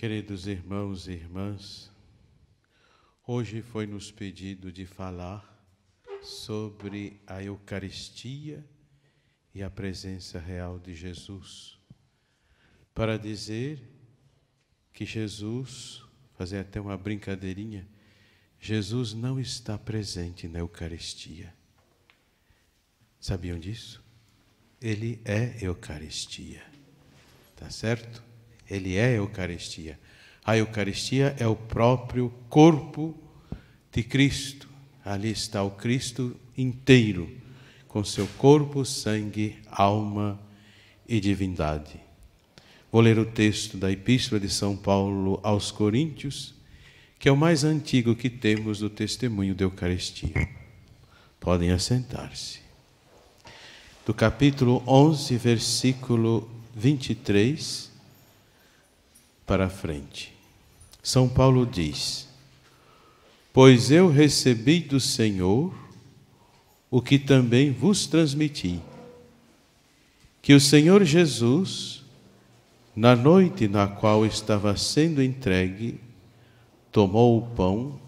Queridos irmãos e irmãs, hoje foi nos pedido de falar sobre a Eucaristia e a presença real de Jesus, para dizer que Jesus, fazer até uma brincadeirinha, Jesus não está presente na Eucaristia. Sabiam disso? Ele é Eucaristia, tá certo? Ele é Eucaristia. A Eucaristia é o próprio corpo de Cristo. Ali está o Cristo inteiro, com seu corpo, sangue, alma e divindade. Vou ler o texto da Epístola de São Paulo aos Coríntios, que é o mais antigo que temos do testemunho da Eucaristia. Podem assentar-se. Do capítulo 11, versículo 23 para frente. São Paulo diz: pois eu recebi do Senhor o que também vos transmiti, que o Senhor Jesus, na noite na qual estava sendo entregue, tomou o pão,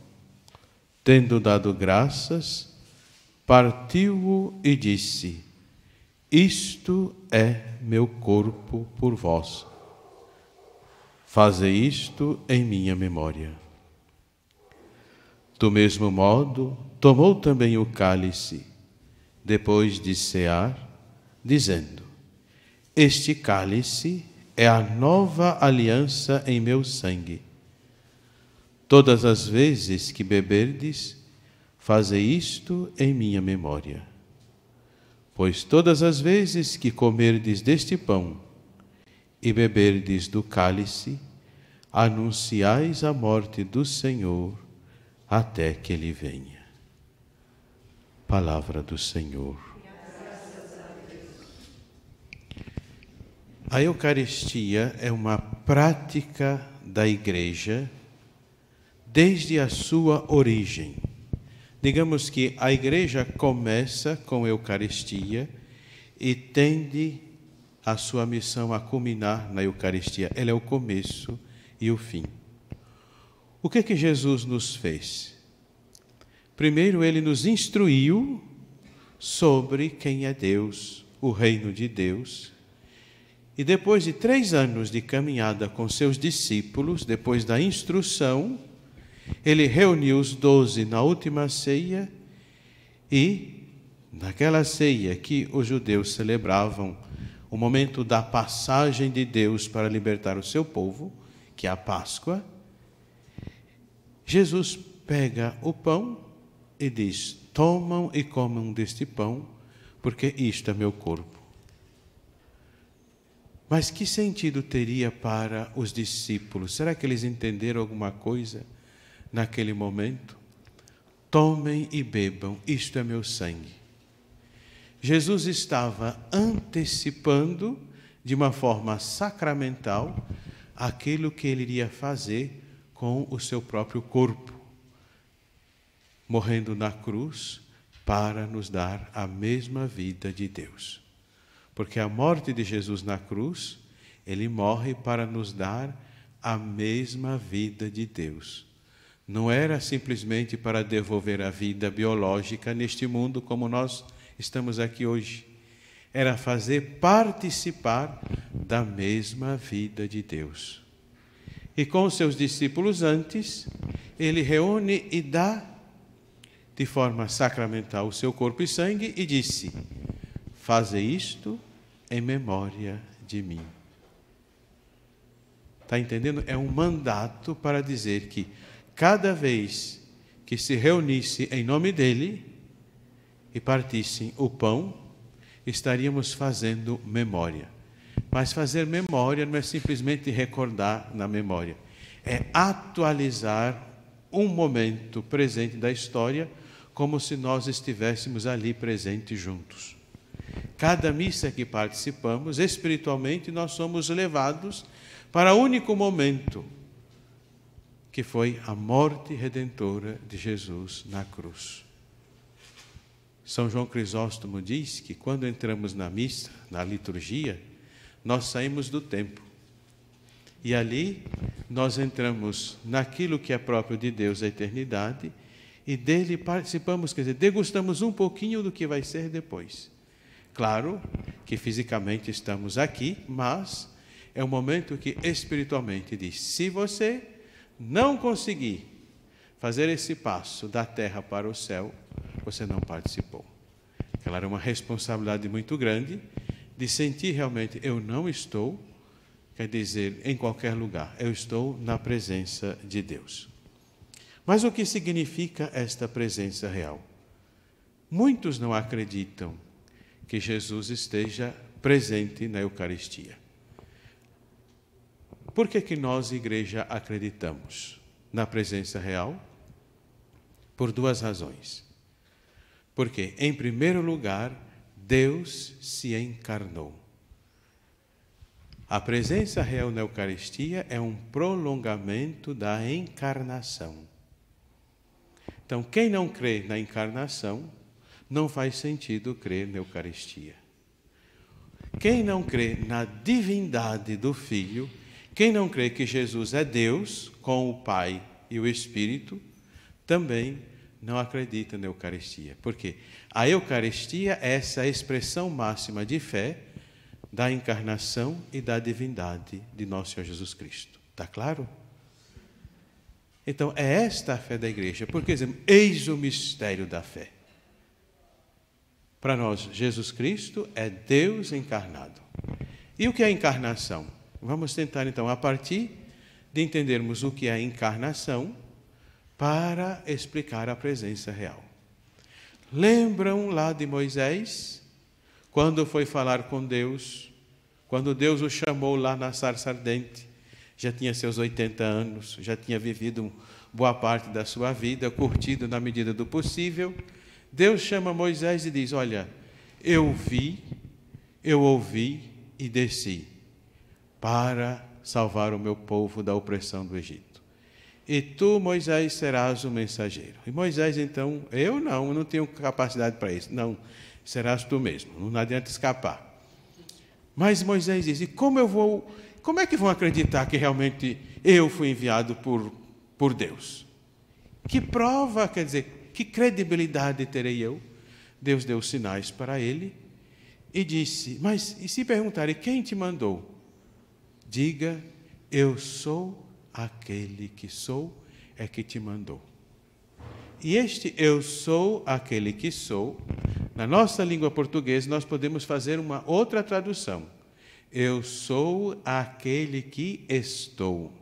tendo dado graças, partiu-o e disse: isto é meu corpo por vós. Fazei isto em minha memória. Do mesmo modo, tomou também o cálice, depois de cear, dizendo: este cálice é a nova aliança em meu sangue. Todas as vezes que beberdes, fazei isto em minha memória. Pois todas as vezes que comerdes deste pão e beberdes do cálice, anunciais a morte do Senhor até que Ele venha. Palavra do Senhor. A Eucaristia é uma prática da Igreja desde a sua origem. Digamos que a Igreja começa com a Eucaristia e tende a sua missão a culminar na Eucaristia. Ela é o começo e o fim. O que Jesus nos fez? Primeiro, Ele nos instruiu sobre quem é Deus, o reino de Deus. E depois de 3 anos de caminhada com seus discípulos, depois da instrução, Ele reuniu os 12 na última ceia e, naquela ceia que os judeus celebravam, o momento da passagem de Deus para libertar o seu povo, que é a Páscoa, Jesus pega o pão e diz: tomam e comam deste pão, porque isto é meu corpo. Mas que sentido teria para os discípulos? Será que eles entenderam alguma coisa naquele momento? Tomem e bebam, isto é meu sangue. Jesus estava antecipando, de uma forma sacramental, aquilo que Ele iria fazer com o seu próprio corpo, morrendo na cruz para nos dar a mesma vida de Deus. Porque a morte de Jesus na cruz, Ele morre para nos dar a mesma vida de Deus. Não era simplesmente para devolver a vida biológica neste mundo como nós estamos aqui hoje. Era fazer participar da mesma vida de Deus. E com os seus discípulos antes, Ele reúne e dá de forma sacramental o seu corpo e sangue e disse: fazei isto em memória de mim. Está entendendo? É um mandato para dizer que cada vez que se reunisse em nome dEle e partissem o pão, estaríamos fazendo memória. Mas fazer memória não é simplesmente recordar na memória. É atualizar um momento presente da história como se nós estivéssemos ali presentes juntos. Cada missa que participamos, espiritualmente, nós somos levados para o único momento, que foi a morte redentora de Jesus na cruz. São João Crisóstomo diz que quando entramos na missa, na liturgia, nós saímos do templo. E ali nós entramos naquilo que é próprio de Deus, a eternidade, e dele participamos, quer dizer, degustamos um pouquinho do que vai ser depois. Claro que fisicamente estamos aqui, mas é um momento que espiritualmente diz: se você não conseguir fazer esse passo da terra para o céu, você não participou. Ela era uma responsabilidade muito grande de sentir realmente: eu não estou, quer dizer, em qualquer lugar, eu estou na presença de Deus. Mas o que significa esta presença real? Muitos não acreditam que Jesus esteja presente na Eucaristia. Por que nós, igreja, acreditamos na presença real? Por duas razões. Porque, em primeiro lugar, Deus se encarnou. A presença real na Eucaristia é um prolongamento da encarnação. Então, quem não crê na encarnação, não faz sentido crer na Eucaristia. Quem não crê na divindade do Filho, quem não crê que Jesus é Deus, com o Pai e o Espírito, também não acredita na Eucaristia. Porque a Eucaristia é essa expressão máxima de fé da encarnação e da divindade de nosso Senhor Jesus Cristo. Está claro? Então, é esta a fé da igreja. Porque, exemplo, eis o mistério da fé. Para nós, Jesus Cristo é Deus encarnado. E o que é a encarnação? Vamos tentar, então, a partir de entendermos o que é a encarnação, para explicar a presença real. Lembram lá de Moisés, quando foi falar com Deus, quando Deus o chamou lá na sarça ardente, já tinha seus 80 anos, já tinha vivido boa parte da sua vida, curtido na medida do possível. Deus chama Moisés e diz: olha, eu vi, eu ouvi e desci para salvar o meu povo da opressão do Egito. E tu, Moisés, serás o mensageiro. E Moisés, então, eu não tenho capacidade para isso. Não, serás tu mesmo, não adianta escapar. Mas Moisés diz: e como é que vão acreditar que realmente eu fui enviado por Deus? Que prova, quer dizer, que credibilidade terei eu? Deus deu sinais para ele e disse: mas e se perguntarem quem te mandou? Diga: eu sou aquele que sou, é que te mandou. E este eu sou aquele que sou, na nossa língua portuguesa nós podemos fazer uma outra tradução. Eu sou aquele que estou.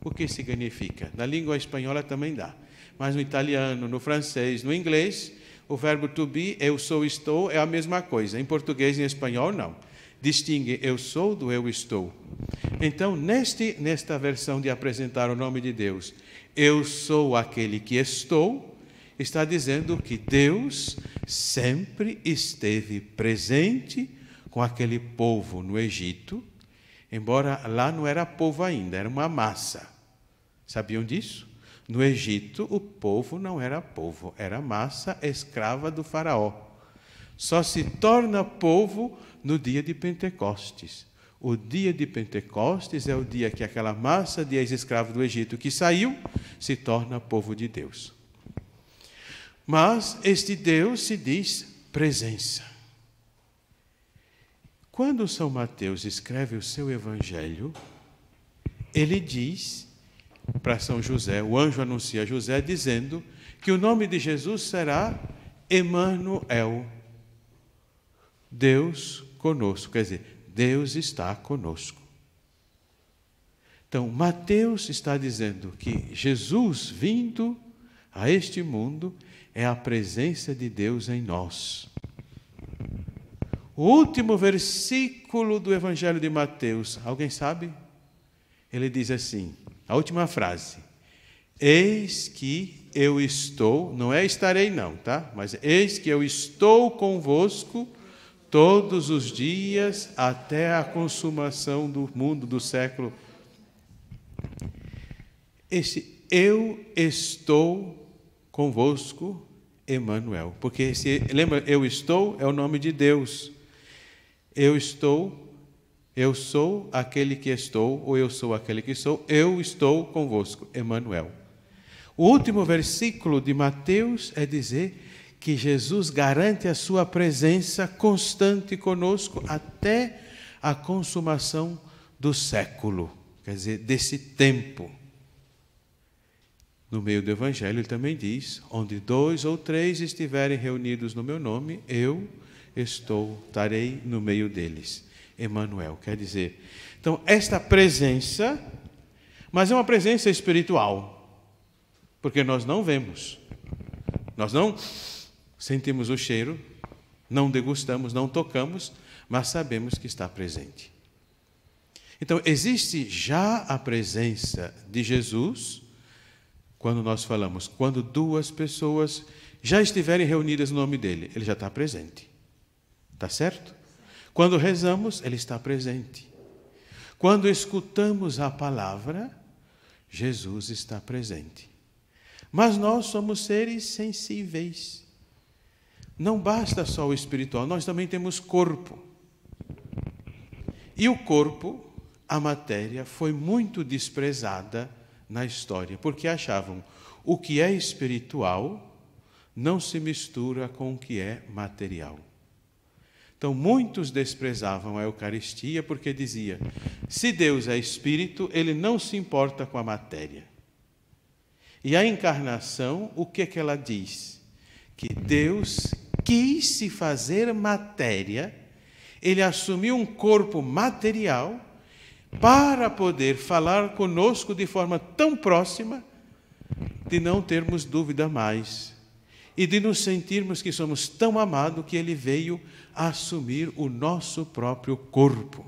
O que significa? Na língua espanhola também dá, mas no italiano, no francês, no inglês, o verbo to be, eu sou, estou, é a mesma coisa. Em português e em espanhol, não. Distingue eu sou do eu estou. Então, nesta versão de apresentar o nome de Deus, eu sou aquele que estou, está dizendo que Deus sempre esteve presente com aquele povo no Egito, embora lá não era povo ainda, era uma massa. Sabiam disso? No Egito, o povo não era povo, era massa escrava do faraó. Só se torna povo no dia de Pentecostes. O dia de Pentecostes é o dia que aquela massa de ex-escravos do Egito que saiu se torna povo de Deus. Mas este Deus se diz presença. Quando São Mateus escreve o seu evangelho, ele diz para São José, o anjo anuncia a José dizendo que o nome de Jesus será Emanuel, Deus conosco, quer dizer, Deus está conosco. Então, Mateus está dizendo que Jesus vindo a este mundo é a presença de Deus em nós. O último versículo do Evangelho de Mateus, alguém sabe? Ele diz assim, a última frase: eis que eu estou, não é estarei não, tá? Mas eis que eu estou convosco todos os dias até a consumação do mundo, do século. Esse eu estou convosco, Emanuel. Porque, lembra, eu estou é o nome de Deus. Eu estou Eu sou aquele que estou, ou eu sou aquele que sou, eu estou convosco, Emmanuel. O último versículo de Mateus é dizer que Jesus garante a sua presença constante conosco até a consumação do século, quer dizer, desse tempo. No meio do Evangelho ele também diz, onde 2 ou 3 estiverem reunidos no meu nome, eu estarei no meio deles. Emmanuel, quer dizer, então esta presença, mas é uma presença espiritual, porque nós não vemos, nós não sentimos o cheiro, não degustamos, não tocamos, mas sabemos que está presente. Então existe já a presença de Jesus, quando nós falamos, quando 2 pessoas já estiverem reunidas no nome dele, ele já está presente, está certo? Quando rezamos, ele está presente. Quando escutamos a palavra, Jesus está presente. Mas nós somos seres sensíveis. Não basta só o espiritual, nós também temos corpo. E o corpo, a matéria, foi muito desprezada na história, porque achavam o que é espiritual não se mistura com o que é material. Então, muitos desprezavam a Eucaristia porque dizia, se Deus é espírito, ele não se importa com a matéria. E a encarnação, o que ela diz? Que Deus quis se fazer matéria, ele assumiu um corpo material para poder falar conosco de forma tão próxima de não termos dúvida mais e de nos sentirmos que somos tão amados que ele veio assumir o nosso próprio corpo.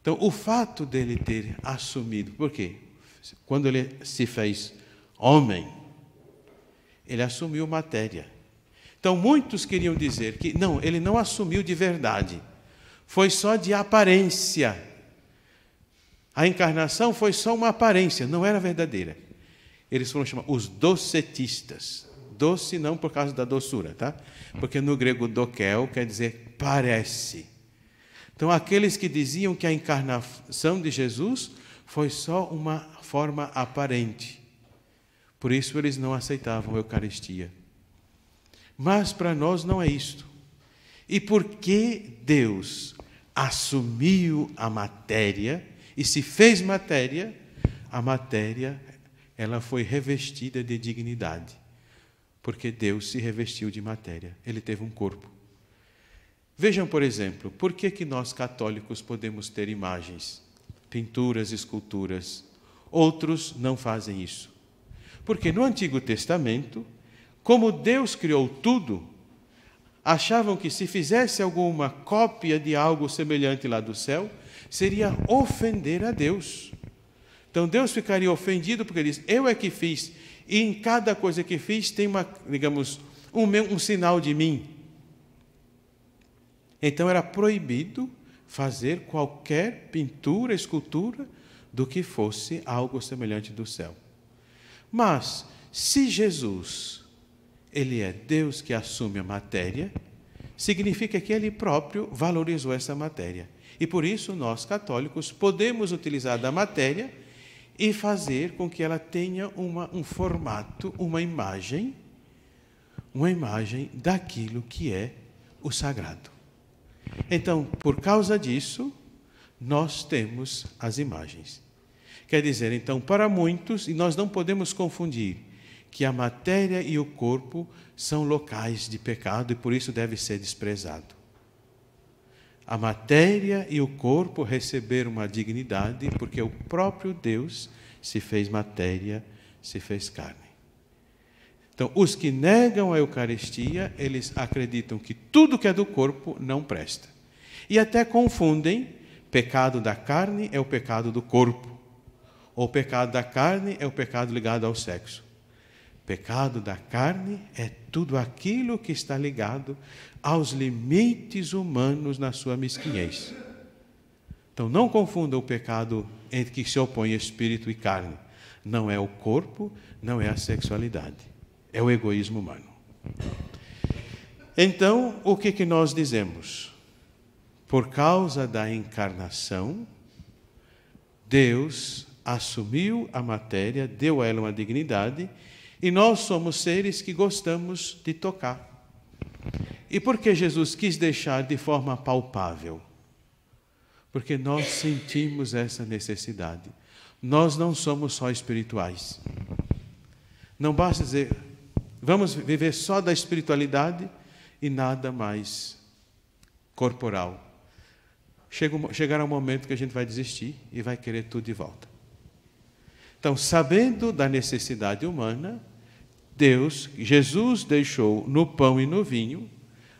Então, o fato dele ter assumido, por quê? Quando ele se fez homem, ele assumiu matéria. Então, muitos queriam dizer que, não, ele não assumiu de verdade, foi só de aparência. A encarnação foi só uma aparência, não era verdadeira. Eles foram chamados os docetistas. Doce não por causa da doçura, tá? Porque no grego dokel quer dizer parece. Então, aqueles que diziam que a encarnação de Jesus foi só uma forma aparente. Por isso eles não aceitavam a Eucaristia. Mas para nós não é isto. E porque Deus assumiu a matéria e se fez matéria, a matéria ela foi revestida de dignidade. Porque Deus se revestiu de matéria. Ele teve um corpo. Vejam, por exemplo, por que nós católicos podemos ter imagens, pinturas, esculturas? Outros não fazem isso. Porque no Antigo Testamento, como Deus criou tudo, achavam que se fizesse alguma cópia de algo semelhante lá do céu, seria ofender a Deus. Então Deus ficaria ofendido porque diz, eu é que fiz. E em cada coisa que fiz tem um sinal de mim. Então era proibido fazer qualquer pintura, escultura, do que fosse algo semelhante do céu. Mas, se Jesus, ele é Deus que assume a matéria, significa que ele próprio valorizou essa matéria. E por isso nós, católicos, podemos utilizar da matéria e fazer com que ela tenha um formato, uma imagem daquilo que é o sagrado. Então, por causa disso, nós temos as imagens. Quer dizer, então, para muitos, e nós não podemos confundir, que a matéria e o corpo são locais de pecado e por isso deve ser desprezado. A matéria e o corpo receberam uma dignidade porque o próprio Deus se fez matéria, se fez carne. Então, os que negam a Eucaristia, eles acreditam que tudo que é do corpo não presta. E até confundem, pecado da carne é o pecado do corpo. Ou pecado da carne é o pecado ligado ao sexo. Pecado da carne é tudo aquilo que está ligado aos limites humanos na sua mesquinhez. Então, não confunda o pecado entre que se opõe espírito e carne. Não é o corpo, não é a sexualidade. É o egoísmo humano. Então, o que nós dizemos? Por causa da encarnação, Deus assumiu a matéria, deu a ela uma dignidade, e nós somos seres que gostamos de tocar. E por que Jesus quis deixar de forma palpável? Porque nós sentimos essa necessidade. Nós não somos só espirituais. Não basta dizer, vamos viver só da espiritualidade e nada mais corporal. Chegará um momento que a gente vai desistir e vai querer tudo de volta. Então, sabendo da necessidade humana, Jesus deixou no pão e no vinho,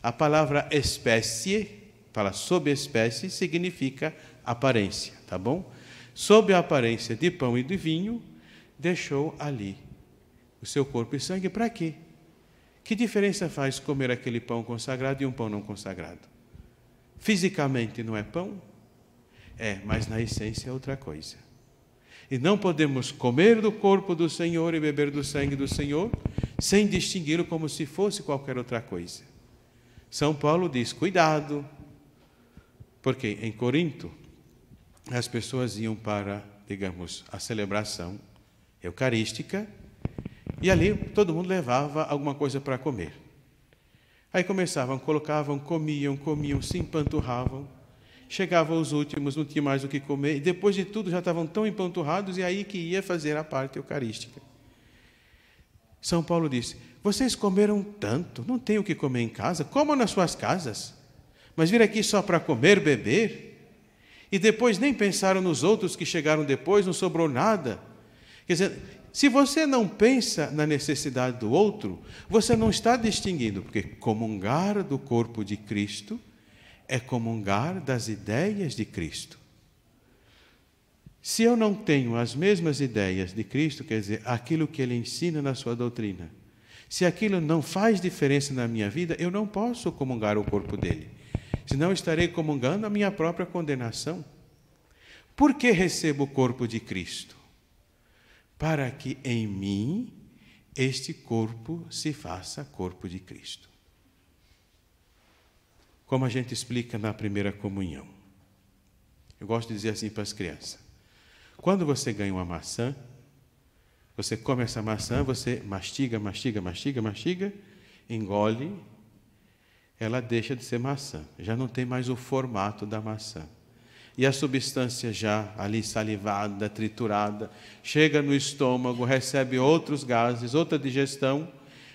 a palavra espécie, fala sobre espécie, significa aparência, tá bom? Sob a aparência de pão e de vinho, deixou ali o seu corpo e sangue para quê? Que diferença faz comer aquele pão consagrado e um pão não consagrado? Fisicamente não é pão? É, mas na essência é outra coisa. E não podemos comer do corpo do Senhor e beber do sangue do Senhor sem distingui-lo como se fosse qualquer outra coisa. São Paulo diz, cuidado, porque em Corinto as pessoas iam para, digamos, a celebração eucarística e ali todo mundo levava alguma coisa para comer. Aí começavam, colocavam, comiam, se empanturravam, chegavam os últimos, não tinha mais o que comer, e depois de tudo já estavam tão empanturrados, e aí que ia fazer a parte eucarística. São Paulo disse, vocês comeram tanto, não tem o que comer em casa, comam nas suas casas, mas vir aqui só para comer, beber, e depois nem pensaram nos outros que chegaram depois, não sobrou nada. Quer dizer, se você não pensa na necessidade do outro, você não está distinguindo, porque comungar do corpo de Cristo é comungar das ideias de Cristo. Se eu não tenho as mesmas ideias de Cristo, quer dizer, aquilo que Ele ensina na sua doutrina, se aquilo não faz diferença na minha vida, eu não posso comungar o corpo dele. Senão estarei comungando a minha própria condenação. Por que recebo o corpo de Cristo? Para que em mim este corpo se faça corpo de Cristo. Como a gente explica na primeira comunhão. Eu gosto de dizer assim para as crianças. Quando você ganha uma maçã, você come essa maçã, você mastiga, engole, ela deixa de ser maçã, já não tem mais o formato da maçã. E a substância já ali salivada, triturada, chega no estômago, recebe outros gases, outra digestão.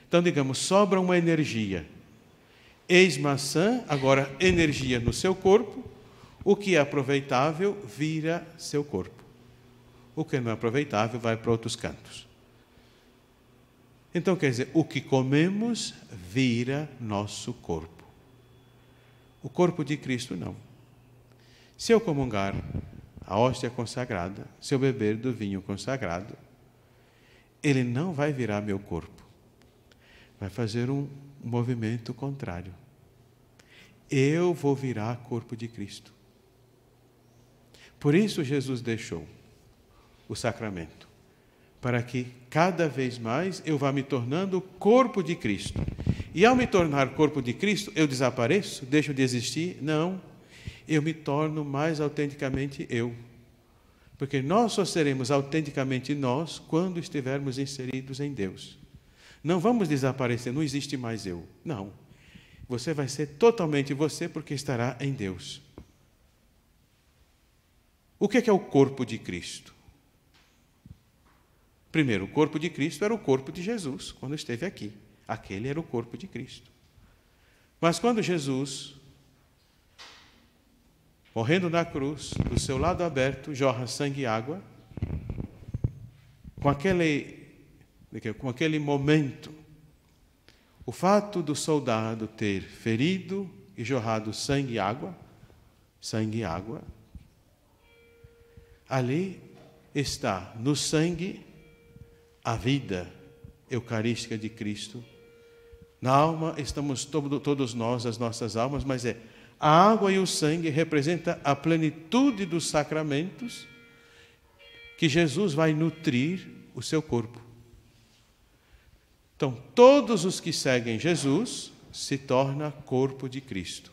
Então, digamos, sobra uma energia. Ex-maçã, agora energia no seu corpo, o que é aproveitável vira seu corpo. O que não é aproveitável vai para outros cantos. Então, quer dizer, o que comemos vira nosso corpo. O corpo de Cristo não. Se eu comungar a hóstia consagrada, se eu beber do vinho consagrado, ele não vai virar meu corpo. Vai fazer um movimento contrário. Eu vou virar corpo de Cristo. Por isso Jesus deixou o sacramento, para que cada vez mais eu vá me tornando corpo de Cristo. E ao me tornar corpo de Cristo, eu desapareço? Deixo de existir? Não. Eu me torno mais autenticamente eu. Porque nós só seremos autenticamente nós quando estivermos inseridos em Deus. Não vamos desaparecer, não existe mais eu. Não. Você vai ser totalmente você porque estará em Deus. O que é o corpo de Cristo? Primeiro, o corpo de Cristo era o corpo de Jesus, quando esteve aqui. Aquele era o corpo de Cristo. Mas quando Jesus, morrendo na cruz, do seu lado aberto, jorra sangue e água, com aquele momento, o fato do soldado ter ferido e jorrado sangue e água, ali está no sangue a vida eucarística de Cristo. Na alma estamos todos nós, as nossas almas, mas a água e o sangue representam a plenitude dos sacramentos que Jesus vai nutrir o seu corpo. Então, todos os que seguem Jesus se tornam corpo de Cristo.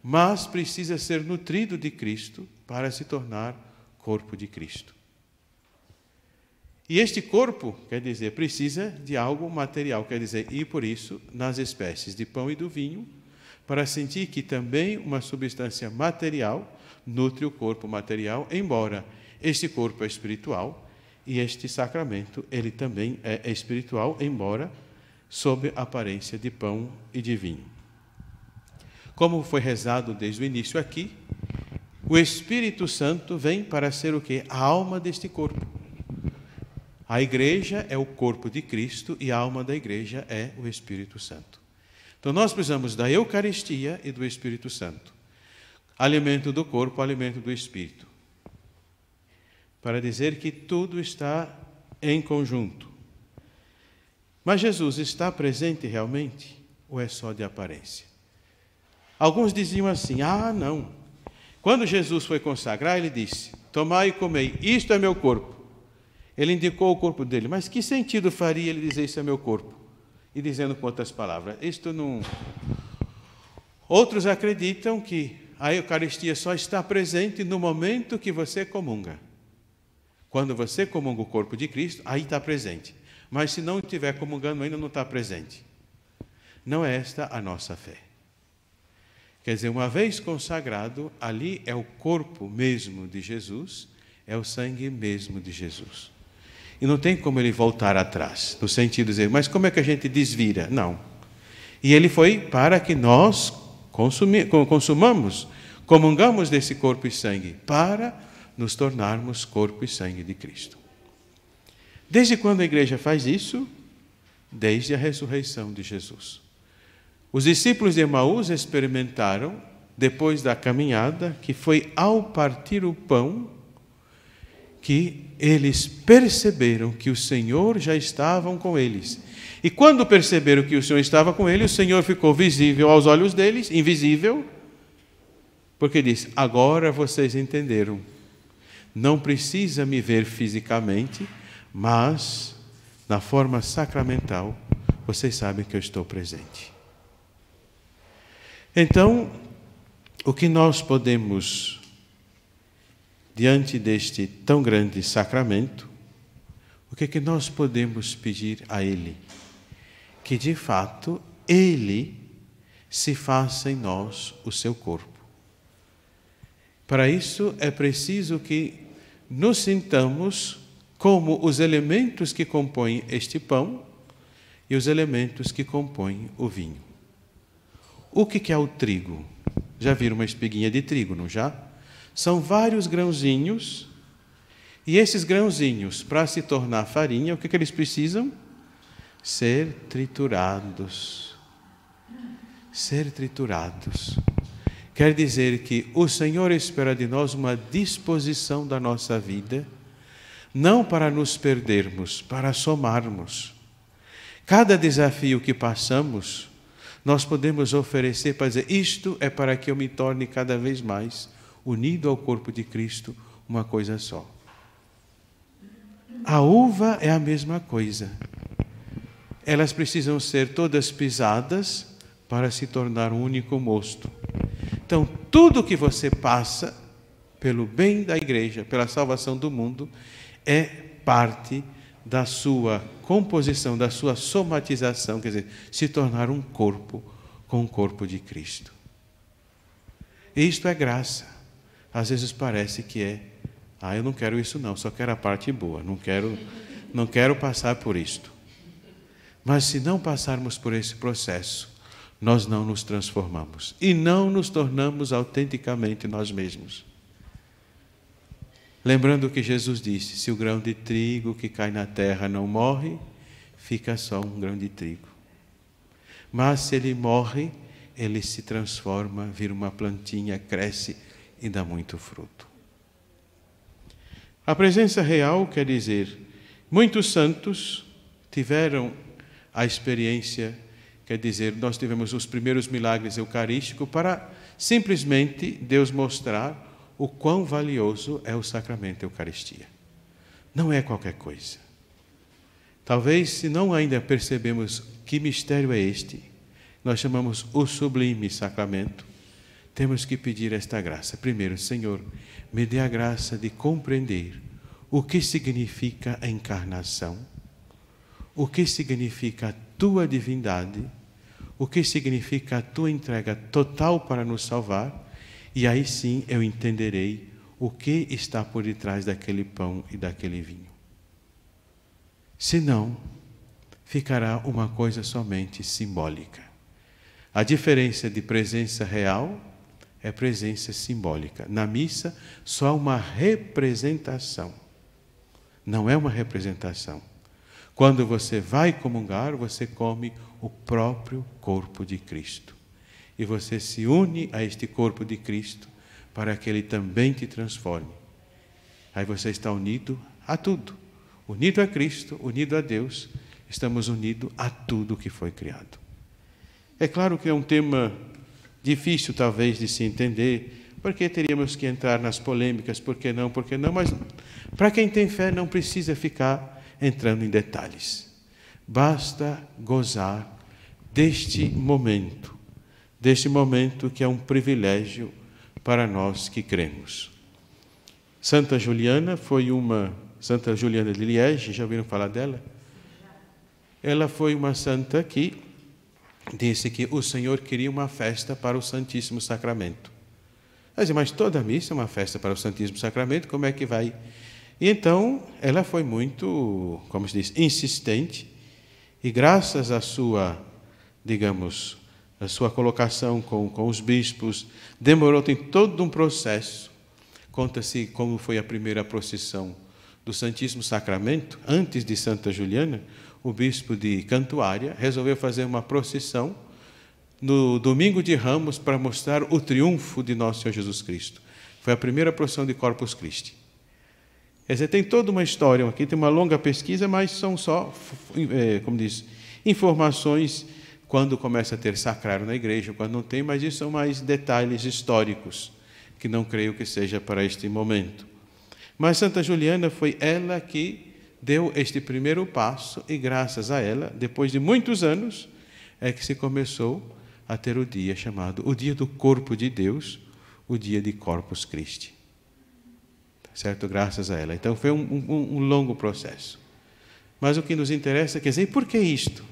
mas precisa ser nutrido de Cristo para se tornar corpo de Cristo. E este corpo, quer dizer, precisa de algo material, quer dizer, e por isso, nas espécies de pão e do vinho, para sentir que também uma substância material nutre o corpo material, embora este corpo é espiritual e este sacramento, ele também é espiritual, embora sob a aparência de pão e de vinho. Como foi rezado desde o início aqui, o Espírito Santo vem para ser o quê? A alma deste corpo. A igreja é o corpo de Cristo e a alma da igreja é o Espírito Santo. Então nós precisamos da Eucaristia e do Espírito Santo. Alimento do corpo, alimento do Espírito. Para dizer que tudo está em conjunto. Mas Jesus está presente realmente ou é só de aparência? Alguns diziam assim, não. Quando Jesus foi consagrar, ele disse, tomai e comei, isto é meu corpo. Ele indicou o corpo dele, mas que sentido faria ele dizer isso é meu corpo? E dizendo com outras palavras, isto não... Outros acreditam que a Eucaristia só está presente no momento que você comunga. Quando você comunga o corpo de Cristo, aí está presente. Mas se não estiver comungando, ainda não está presente. Não é esta a nossa fé. Quer dizer, uma vez consagrado, ali é o corpo mesmo de Jesus, é o sangue mesmo de Jesus. E não tem como ele voltar atrás, no sentido de dizer, mas como é que a gente desvira? Não. E ele foi para que nós consumamos, comungamos desse corpo e sangue, para nos tornarmos corpo e sangue de Cristo. Desde quando a igreja faz isso? Desde a ressurreição de Jesus. Os discípulos de Emaús experimentaram, depois da caminhada, que foi ao partir o pão que eles perceberam que o Senhor já estava com eles. E quando perceberam que o Senhor estava com eles, o Senhor ficou visível aos olhos deles, invisível, porque disse, agora vocês entenderam. Não precisa me ver fisicamente, mas na forma sacramental, vocês sabem que eu estou presente. Então, o que nós podemos, diante deste tão grande sacramento, o que nós podemos pedir a Ele? Que, de fato, Ele se faça em nós o seu corpo. Para isso, é preciso que nos sintamos como os elementos que compõem este pão e os elementos que compõem o vinho. O que é o trigo? Já viram uma espiguinha de trigo, não já? São vários grãozinhos, e esses grãozinhos, para se tornar farinha, o que eles precisam? Ser triturados. Ser triturados. Quer dizer que o Senhor espera de nós uma disposição da nossa vida, não para nos perdermos, para somarmos. Cada desafio que passamos, nós podemos oferecer para dizer, isto é para que eu me torne cada vez mais unido ao corpo de Cristo, uma coisa só. A uva é a mesma coisa. Elas precisam ser todas pisadas para se tornar um único mosto. Então, tudo que você passa pelo bem da igreja, pela salvação do mundo, é parte da sua composição, da sua somatização, quer dizer, se tornar um corpo com o corpo de Cristo. E isto é graça. Às vezes parece que é, eu não quero isso não, só quero a parte boa, não quero passar por isto. Mas se não passarmos por esse processo, nós não nos transformamos e não nos tornamos autenticamente nós mesmos. Lembrando que Jesus disse, se o grão de trigo que cai na terra não morre, fica só um grão de trigo. Mas se ele morre, ele se transforma, vira uma plantinha, cresce e dá muito fruto. A presença real quer dizer, muitos santos tiveram a experiência, quer dizer, nós tivemos os primeiros milagres eucarísticos para simplesmente Deus mostrar o quão valioso é o sacramento da Eucaristia. Não é qualquer coisa. Talvez, se não ainda percebemos que mistério é este, nós chamamos o sublime sacramento, temos que pedir esta graça. Primeiro, Senhor, me dê a graça de compreender o que significa a encarnação, o que significa a tua divindade, o que significa a tua entrega total para nos salvar, e aí sim eu entenderei o que está por detrás daquele pão e daquele vinho. Senão, ficará uma coisa somente simbólica. A diferença de presença real é presença simbólica. Na missa, só uma representação. Não é uma representação. Quando você vai comungar, você come o próprio corpo de Cristo. E você se une a este corpo de Cristo para que Ele também te transforme. Aí você está unido a tudo. Unido a Cristo, unido a Deus, estamos unidos a tudo que foi criado. É claro que é um tema difícil, talvez, de se entender, porque teríamos que entrar nas polêmicas, por que não, mas para quem tem fé não precisa ficar entrando em detalhes. Basta gozar deste momento que é um privilégio para nós que cremos. Santa Juliana de Liege, já ouviram falar dela? Ela foi uma santa que disse que o Senhor queria uma festa para o Santíssimo Sacramento. Mas toda a missa é uma festa para o Santíssimo Sacramento, como é que vai? E então, ela foi muito, como se diz, insistente, e graças à sua, digamos, a sua colocação com os bispos, tem todo um processo. Conta-se como foi a primeira procissão do Santíssimo Sacramento. Antes de Santa Juliana, o bispo de Cantuária resolveu fazer uma procissão no domingo de Ramos para mostrar o triunfo de nosso Senhor Jesus Cristo. Foi a primeira procissão de Corpus Christi. Quer dizer, tem toda uma história aqui, tem uma longa pesquisa, mas são só, como diz, informações quando começa a ter sacrário na igreja, quando não tem, mas isso são mais detalhes históricos, que não creio que seja para este momento. Mas Santa Juliana foi ela que deu este primeiro passo, e graças a ela, depois de muitos anos, é que se começou a ter o dia chamado o dia do corpo de Deus, o dia de Corpus Christi. Certo? Graças a ela. Então, foi um longo processo. Mas o que nos interessa, quer dizer, por que isto?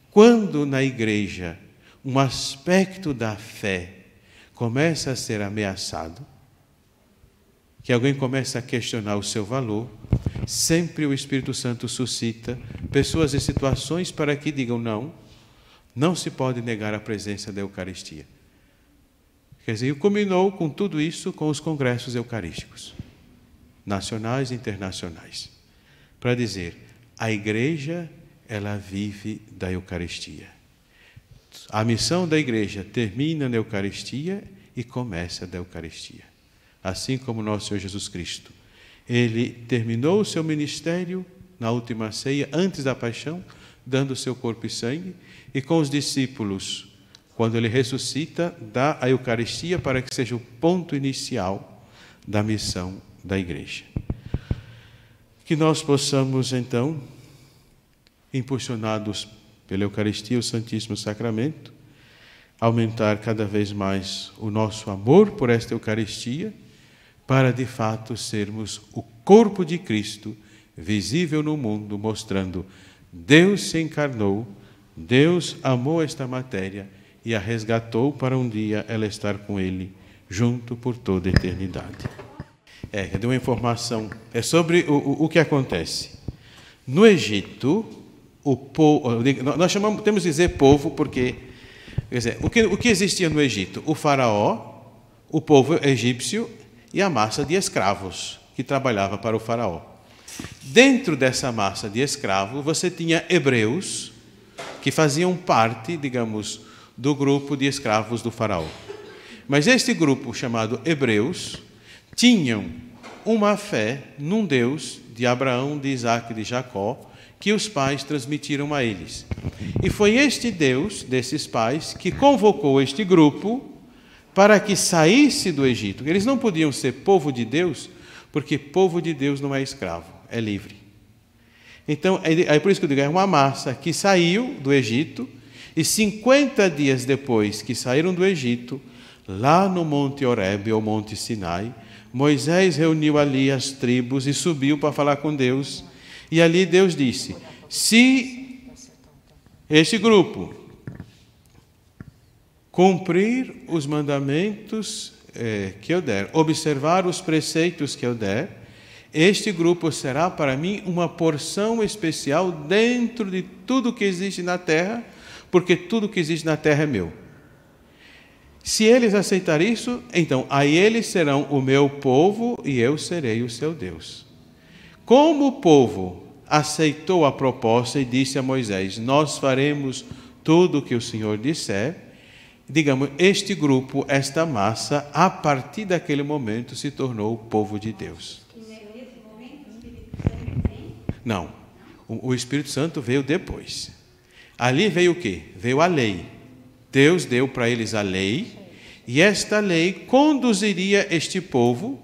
Quando na igreja um aspecto da fé começa a ser ameaçado, que alguém começa a questionar o seu valor, sempre o Espírito Santo suscita pessoas e situações para que digam não se pode negar a presença da Eucaristia. Quer dizer, culminou com tudo isso com os congressos eucarísticos, nacionais e internacionais, para dizer, a igreja, ela vive da Eucaristia. A missão da igreja termina na Eucaristia e começa da Eucaristia. Assim como nosso Senhor Jesus Cristo. Ele terminou o seu ministério na última ceia, antes da paixão, dando o seu corpo e sangue, e com os discípulos, quando ele ressuscita, dá a Eucaristia para que seja o ponto inicial da missão da igreja. Que nós possamos, então, impulsionados pela Eucaristia, o Santíssimo Sacramento, aumentar cada vez mais o nosso amor por esta Eucaristia, para de fato sermos o corpo de Cristo, visível no mundo, mostrando Deus se encarnou, Deus amou esta matéria e a resgatou para um dia ela estar com Ele, junto por toda a eternidade. Eu dei uma informação, é sobre o que acontece. No Egito, o povo, nós temos que dizer povo porque, quer dizer, o que existia no Egito? O faraó, o povo egípcio e a massa de escravos que trabalhava para o faraó. Dentro dessa massa de escravos, você tinha hebreus que faziam parte, digamos, do grupo de escravos do faraó. Mas este grupo, chamado hebreus, tinham uma fé num Deus de Abraão, de Isaac e de Jacó, que os pais transmitiram a eles. E foi este Deus, desses pais, que convocou este grupo para que saísse do Egito. Eles não podiam ser povo de Deus, porque povo de Deus não é escravo, é livre. Então, é por isso que eu digo, é uma massa que saiu do Egito, e 50 dias depois que saíram do Egito, lá no Monte Horebe, ou Monte Sinai, Moisés reuniu ali as tribos e subiu para falar com Deus. E ali Deus disse: se este grupo cumprir os mandamentos que eu der, observar os preceitos que eu der, este grupo será para mim uma porção especial dentro de tudo que existe na terra, porque tudo que existe na terra é meu. Se eles aceitarem isso, então aí eles serão o meu povo e eu serei o seu Deus. Como o povo aceitou a proposta e disse a Moisés: nós faremos tudo o que o Senhor disser, digamos, este grupo, esta massa, a partir daquele momento se tornou o povo de Deus. Não, o Espírito Santo veio depois. Ali veio o quê? Veio a lei. Deus deu para eles a lei, e esta lei conduziria este povo,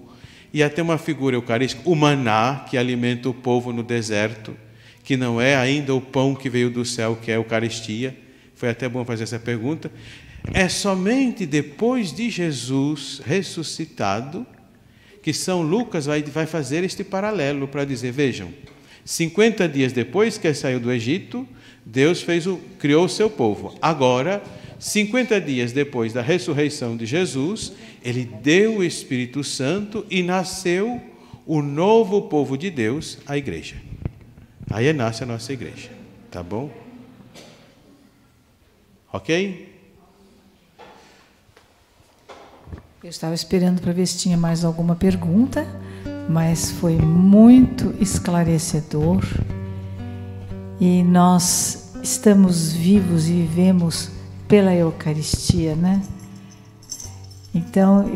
e até uma figura eucarística, o maná, que alimenta o povo no deserto, que não é ainda o pão que veio do céu, que é a Eucaristia. Foi até bom fazer essa pergunta. É somente depois de Jesus ressuscitado que São Lucas vai fazer este paralelo para dizer, vejam, 50 dias depois que ele saiu do Egito, Deus criou o seu povo. Agora, 50 dias depois da ressurreição de Jesus, ele deu o Espírito Santo e nasceu o novo povo de Deus, a igreja. Aí nasce a nossa igreja, tá bom? Ok? Eu estava esperando para ver se tinha mais alguma pergunta, mas foi muito esclarecedor. E nós estamos vivos e vivemos pela Eucaristia, né? Então,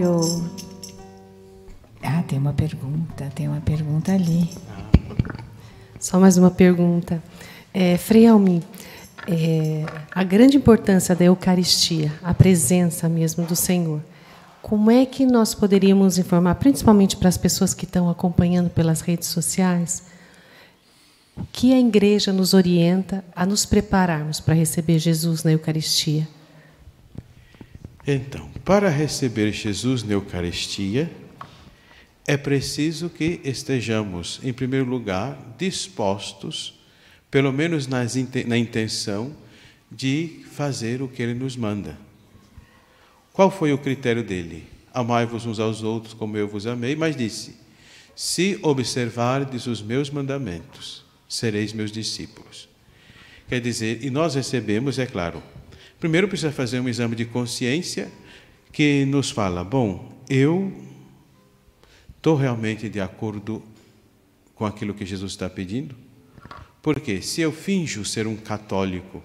tem uma pergunta ali. Só mais uma pergunta. Frei Almir, a grande importância da Eucaristia, a presença mesmo do Senhor, como é que nós poderíamos informar, principalmente para as pessoas que estão acompanhando pelas redes sociais, o que a Igreja nos orienta a nos prepararmos para receber Jesus na Eucaristia? Então, para receber Jesus na Eucaristia, é preciso que estejamos, em primeiro lugar, dispostos, pelo menos na intenção, de fazer o que Ele nos manda. Qual foi o critério dele? Amai-vos uns aos outros como eu vos amei, mas disse, se observardes os meus mandamentos, sereis meus discípulos. Quer dizer, e nós recebemos, é claro, primeiro precisa fazer um exame de consciência que nos fala, bom, eu estou realmente de acordo com aquilo que Jesus está pedindo? Porque se eu finjo ser um católico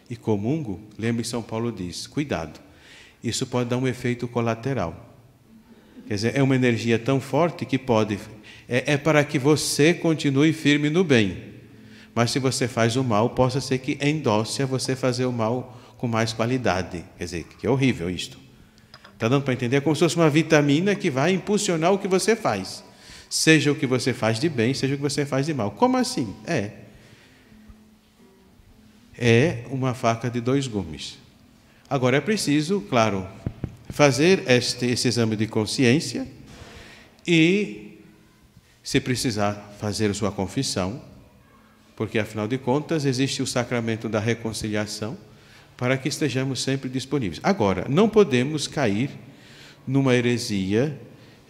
e comungo, lembre, São Paulo diz, cuidado, isso pode dar um efeito colateral. Quer dizer, é uma energia tão forte que pode... É para que você continue firme no bem. Mas se você faz o mal, possa ser que endosse a você fazer o mal com mais qualidade. Quer dizer, que é horrível isto. Está dando para entender? É como se fosse uma vitamina que vai impulsionar o que você faz. Seja o que você faz de bem, seja o que você faz de mal. Como assim? É uma faca de dois gumes. Agora, é preciso, claro, fazer esse exame de consciência e, se precisar, fazer a sua confissão, porque, afinal de contas, existe o sacramento da reconciliação para que estejamos sempre disponíveis. Agora, não podemos cair numa heresia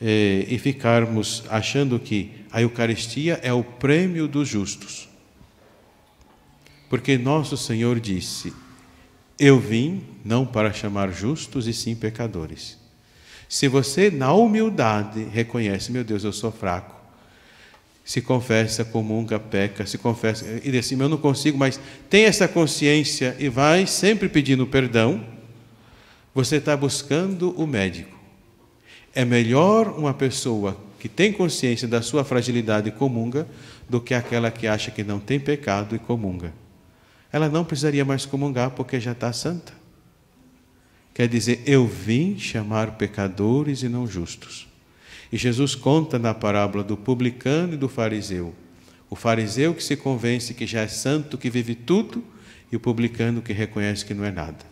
e ficarmos achando que a Eucaristia é o prêmio dos justos. Porque nosso Senhor disse, eu vim não para chamar justos e sim pecadores. Se você, na humildade, reconhece, meu Deus, eu sou fraco, se confessa, comunga, peca, se confessa, e diz assim, eu não consigo, mas tem essa consciência e vai sempre pedindo perdão, você está buscando o médico. É melhor uma pessoa que tem consciência da sua fragilidade e comunga do que aquela que acha que não tem pecado e comunga. Ela não precisaria mais comungar porque já está santa. Quer dizer, eu vim chamar pecadores e não justos. E Jesus conta na parábola do publicano e do fariseu. O fariseu que se convence que já é santo, que vive tudo, e o publicano que reconhece que não é nada.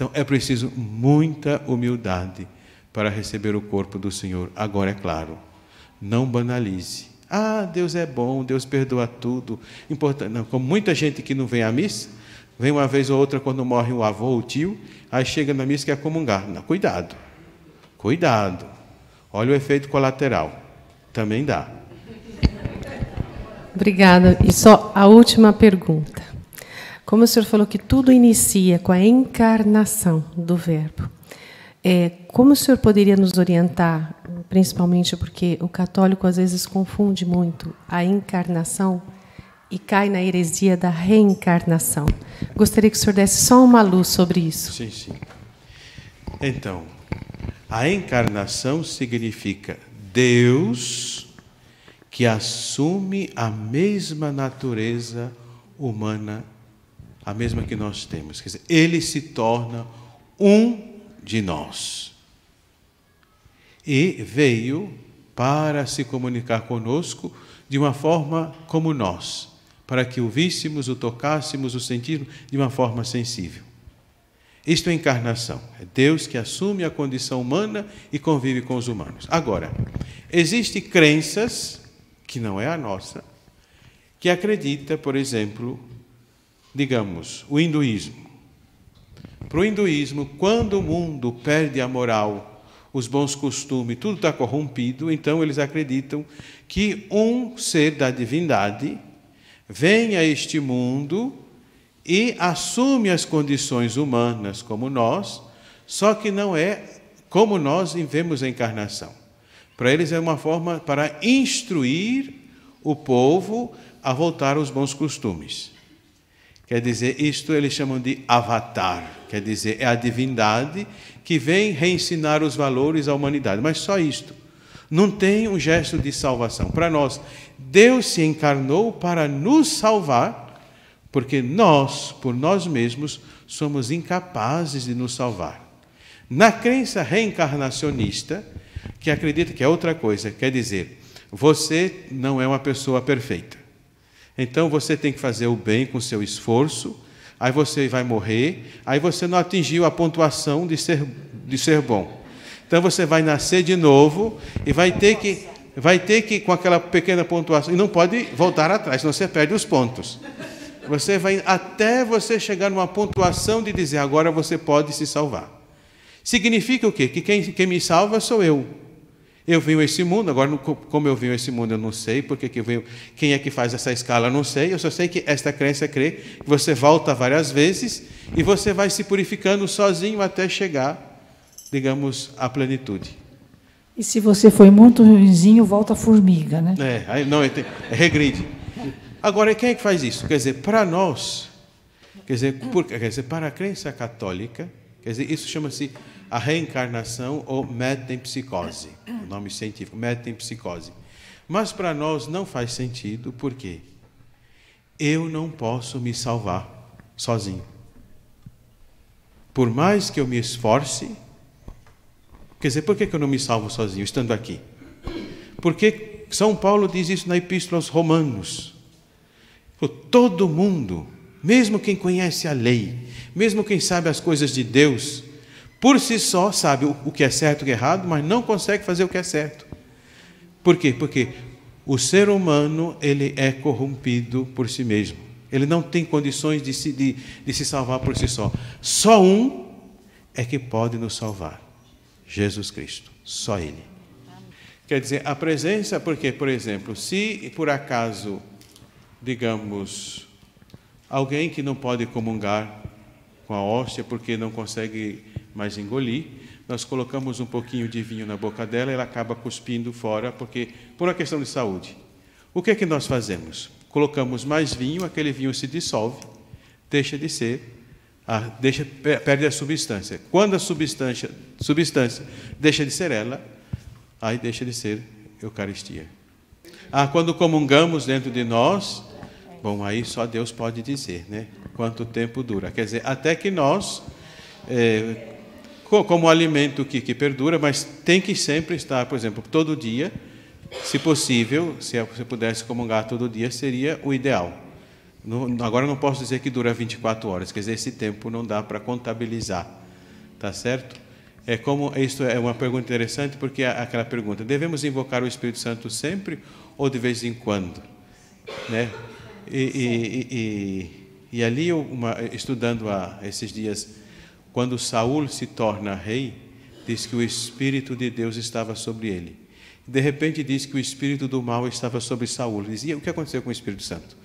Então é preciso muita humildade para receber o corpo do Senhor. Agora, é claro, não banalize. Ah, Deus é bom, Deus perdoa tudo. Importante. Não, como muita gente que não vem à missa, vem uma vez ou outra quando morre o avô ou o tio, aí chega na missa e quer comungar. Não, cuidado, cuidado. Olha o efeito colateral. Também dá. Obrigada. E só a última pergunta. Como o senhor falou que tudo inicia com a encarnação do Verbo, como o senhor poderia nos orientar, principalmente porque o católico às vezes confunde muito a encarnação e cai na heresia da reencarnação? Gostaria que o senhor desse só uma luz sobre isso. Sim, sim. Então, a encarnação significa Deus que assume a mesma natureza humana, a mesma que nós temos. Quer dizer, ele se torna um de nós. E veio para se comunicar conosco de uma forma como nós, para que o víssemos, o tocássemos, o sentíssemos de uma forma sensível. Isto é encarnação. É Deus que assume a condição humana e convive com os humanos. Agora, existem crenças, que não é a nossa, que acredita, por exemplo, digamos, o hinduísmo. Para o hinduísmo, quando o mundo perde a moral, os bons costumes, tudo está corrompido, então eles acreditam que um ser da divindade vem a este mundo e assume as condições humanas como nós, só que não é como nós vemos a encarnação. Para eles é uma forma para instruir o povo a voltar aos bons costumes. Quer dizer, isto eles chamam de avatar, quer dizer, é a divindade que vem reensinar os valores à humanidade, mas só isto. Não tem um gesto de salvação. Para nós, Deus se encarnou para nos salvar, porque nós, por nós mesmos, somos incapazes de nos salvar. Na crença reencarnacionista, que acredita que é outra coisa, quer dizer, você não é uma pessoa perfeita. Então você tem que fazer o bem com seu esforço, aí você vai morrer, aí você não atingiu a pontuação de ser bom. Então você vai nascer de novo e vai ter que, com aquela pequena pontuação, e não pode voltar atrás, senão você perde os pontos. Você vai até você chegar numa pontuação de dizer, agora você pode se salvar. Significa o quê? Que quem me salva sou eu. Eu venho a esse mundo, agora como eu venho a esse mundo eu não sei, porque que eu venho, quem é que faz essa escala eu não sei, eu só sei que esta crença crê que você volta várias vezes e você vai se purificando sozinho até chegar, digamos, à plenitude. E se você foi muito ruinzinho, volta a formiga, né? Regride. Agora, quem é que faz isso? Quer dizer, para nós, quer dizer, para a crença católica, quer dizer, isso chama-se a reencarnação ou metempsicose, o nome científico, metempsicose. Mas para nós não faz sentido, por quê? Eu não posso me salvar sozinho. Por mais que eu me esforce, quer dizer, por que eu não me salvo sozinho, estando aqui? Porque São Paulo diz isso na Epístola aos Romanos. Todo mundo, mesmo quem conhece a lei, mesmo quem sabe as coisas de Deus, por si só sabe o que é certo e o que é errado, mas não consegue fazer o que é certo. Por quê? Porque o ser humano ele é corrompido por si mesmo. Ele não tem condições de se salvar por si só. Só um é que pode nos salvar. Jesus Cristo. Só Ele. Quer dizer, a presença, porque, por exemplo, se por acaso, digamos, alguém que não pode comungar com a hóstia porque não consegue mais engolir, nós colocamos um pouquinho de vinho na boca dela e ela acaba cuspindo fora porque por uma questão de saúde. O que é que nós fazemos? Colocamos mais vinho, aquele vinho se dissolve, deixa de ser, perde a substância. Quando a substância deixa de ser ela, aí deixa de ser Eucaristia. Quando comungamos dentro de nós, bom, aí só Deus pode dizer, né? Quanto tempo dura. Quer dizer, até que nós, como alimento que perdura, mas tem que sempre estar, por exemplo, todo dia, se possível, se você pudesse comungar todo dia, seria o ideal. Agora não posso dizer que dura 24 horas, quer dizer, esse tempo não dá para contabilizar. tá certo? Isto é uma pergunta interessante, porque aquela pergunta, devemos invocar o Espírito Santo sempre ou de vez em quando? Né? E ali, estudando esses dias, quando Saul se torna rei, diz que o Espírito de Deus estava sobre ele. De repente diz que o Espírito do mal estava sobre Saul. Dizia, o que aconteceu com o Espírito Santo?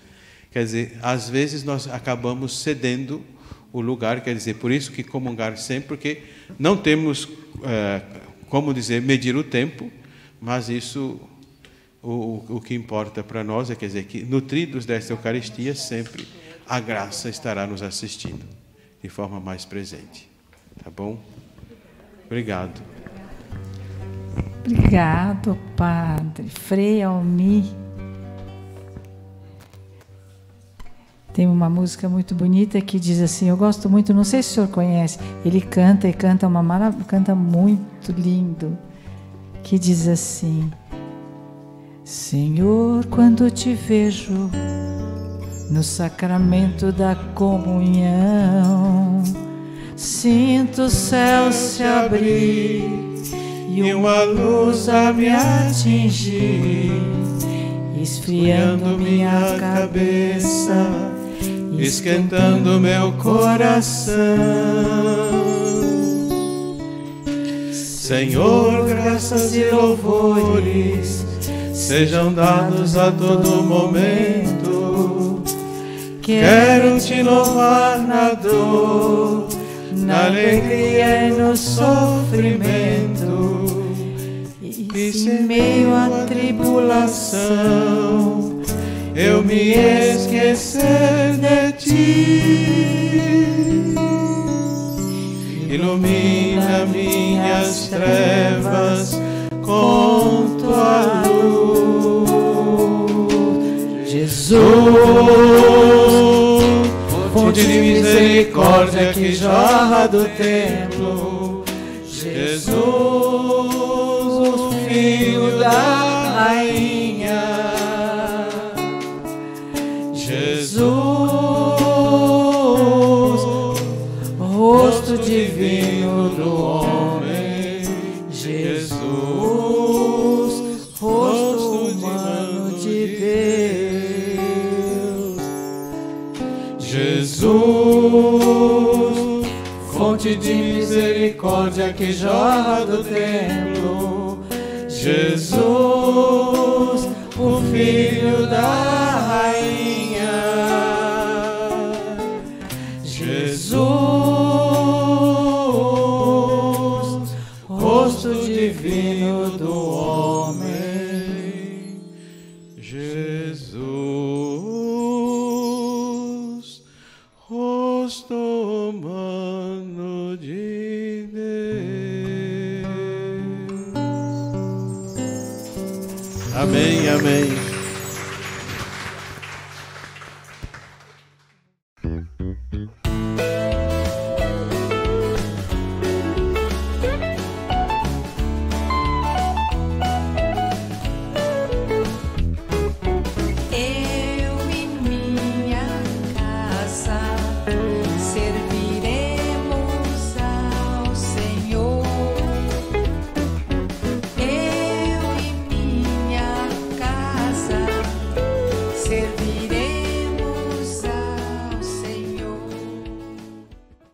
Quer dizer, às vezes nós acabamos cedendo o lugar, quer dizer, por isso que comungar sempre, porque não temos, medir o tempo, mas isso, o que importa para nós é, quer dizer, que nutridos desta Eucaristia, sempre a graça estará nos assistindo, de forma mais presente. Tá bom? Obrigado. Obrigado, Padre. Frei Almir. Tem uma música muito bonita que diz assim, eu gosto muito, não sei se o senhor conhece, ele canta e canta canta muito lindo, que diz assim: Senhor, quando te vejo no sacramento da comunhão, sinto o céu se abrir e uma luz a me atingir, esfriando minha cabeça, esquentando meu coração. Senhor, graças e louvores sejam dados a todo momento. Quero te louvar na dor, na alegria e no sofrimento, e se em meio à tribulação eu me esquecer de ti, ilumina minhas trevas com tua luz. Jesus, fonte de misericórdia que jorra do templo, Jesus, o Filho da Rainha, Jesus, rosto divino do homem, Jesus, rosto humano de Deus, Jesus, fonte de misericórdia que jorra do templo, Jesus, o Filho da Rainha, Jesus, rosto divino do homem, Jesus, rosto humano de Deus. Amém, amém. Servir